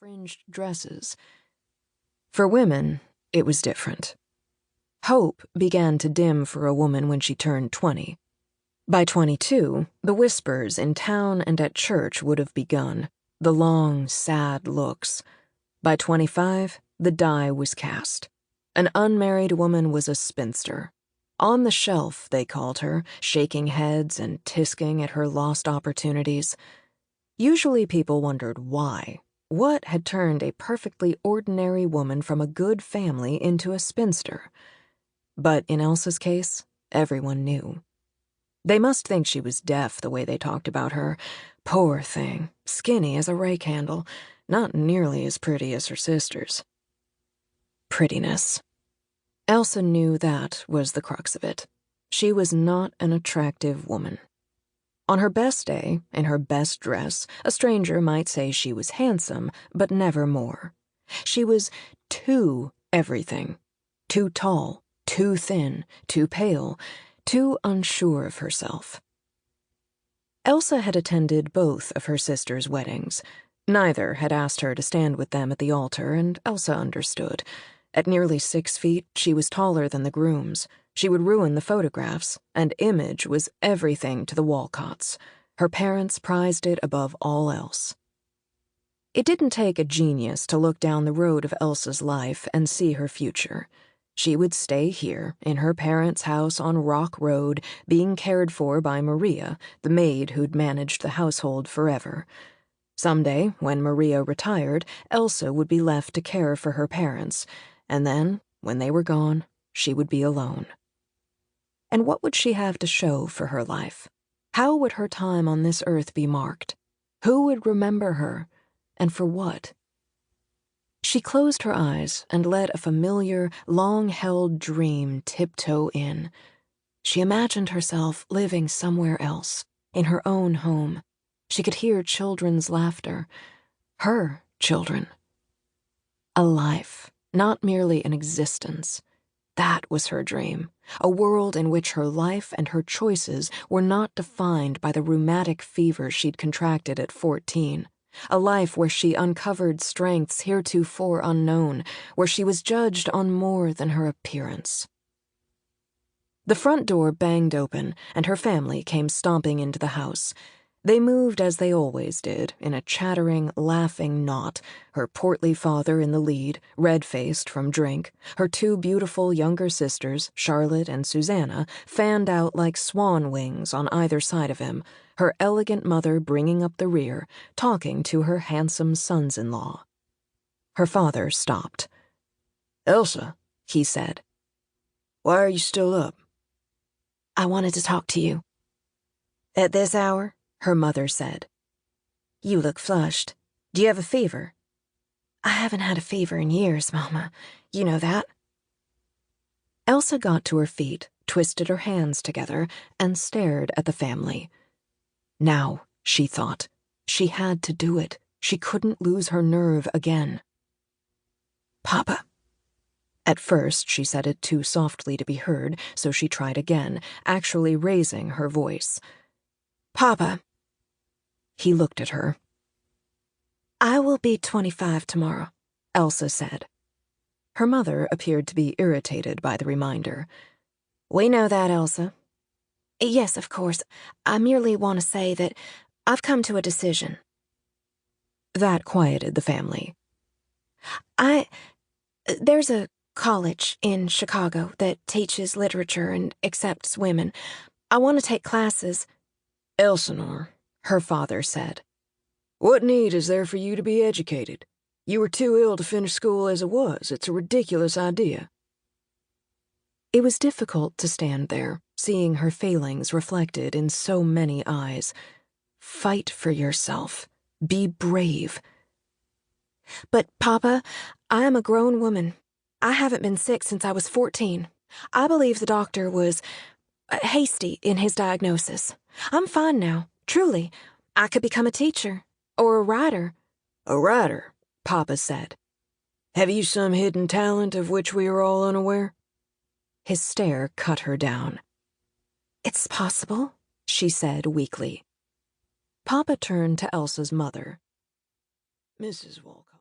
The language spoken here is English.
fringed dresses. For women, it was different. Hope began to dim for a woman when she turned 20. By 22, the whispers in town and at church would have begun, the long, sad looks. By 25, the die was cast. An unmarried woman was a spinster. On the shelf, they called her, shaking heads and tisking at her lost opportunities. Usually people wondered why. What had turned a perfectly ordinary woman from a good family into a spinster? But in Elsa's case, everyone knew. They must think she was deaf the way they talked about her. Poor thing, skinny as a rake handle, not nearly as pretty as her sisters. Prettiness. Elsa knew that was the crux of it. She was not an attractive woman. On her best day, in her best dress, a stranger might say she was handsome, but never more. She was too everything. Too tall, too thin, too pale, too unsure of herself. Elsa had attended both of her sisters' weddings. Neither had asked her to stand with them at the altar, and Elsa understood. At nearly 6 feet, she was taller than the grooms. She would ruin the photographs, and image was everything to the Walcotts. Her parents prized it above all else. It didn't take a genius to look down the road of Elsa's life and see her future. She would stay here, in her parents' house on Rock Road, being cared for by Maria, the maid who'd managed the household forever. Someday, when Maria retired, Elsa would be left to care for her parents, and then, when they were gone, she would be alone. And what would she have to show for her life? How would her time on this earth be marked? Who would remember her, and for what? She closed her eyes and let a familiar, long-held dream tiptoe in. She imagined herself living somewhere else, in her own home. She could hear children's laughter. Her children. A life, not merely an existence. That was her dream. A world in which her life and her choices were not defined by the rheumatic fever she'd contracted at 14. A life where she uncovered strengths heretofore unknown, where she was judged on more than her appearance. The front door banged open, and her family came stomping into the house. They moved as they always did, in a chattering, laughing knot, her portly father in the lead, red-faced from drink, her 2 beautiful younger sisters, Charlotte and Susanna, fanned out like swan wings on either side of him, her elegant mother bringing up the rear, talking to her handsome sons-in-law. Her father stopped. "Elsa," he said, "why are you still up?" "I wanted to talk to you." "At this hour?" her mother said. "You look flushed. Do you have a fever?" "I haven't had a fever in years, Mama. You know that." Elsa got to her feet, twisted her hands together, and stared at the family. Now, she thought, she had to do it. She couldn't lose her nerve again. "Papa." At first, she said it too softly to be heard, so she tried again, actually raising her voice. "Papa." He looked at her. "I will be 25 tomorrow," Elsa said. Her mother appeared to be irritated by the reminder. "We know that, Elsa." "Yes, of course. I merely want to say that I've come to a decision." That quieted the family. There's a college in Chicago that teaches literature and accepts women. I want to take classes." "Elsinore," her father said, "what need is there for you to be educated? You were too ill to finish school as it was. It's a ridiculous idea." It was difficult to stand there, seeing her failings reflected in so many eyes. Fight for yourself. Be brave. "But, Papa, I am a grown woman. I haven't been sick since I was 14. I believe the doctor was hasty in his diagnosis. I'm fine now, truly. I could become a teacher, or a writer." "A writer," Papa said. "Have you some hidden talent of which we are all unaware?" His stare cut her down. "It's possible," she said weakly. Papa turned to Elsa's mother. "Mrs. Walcott."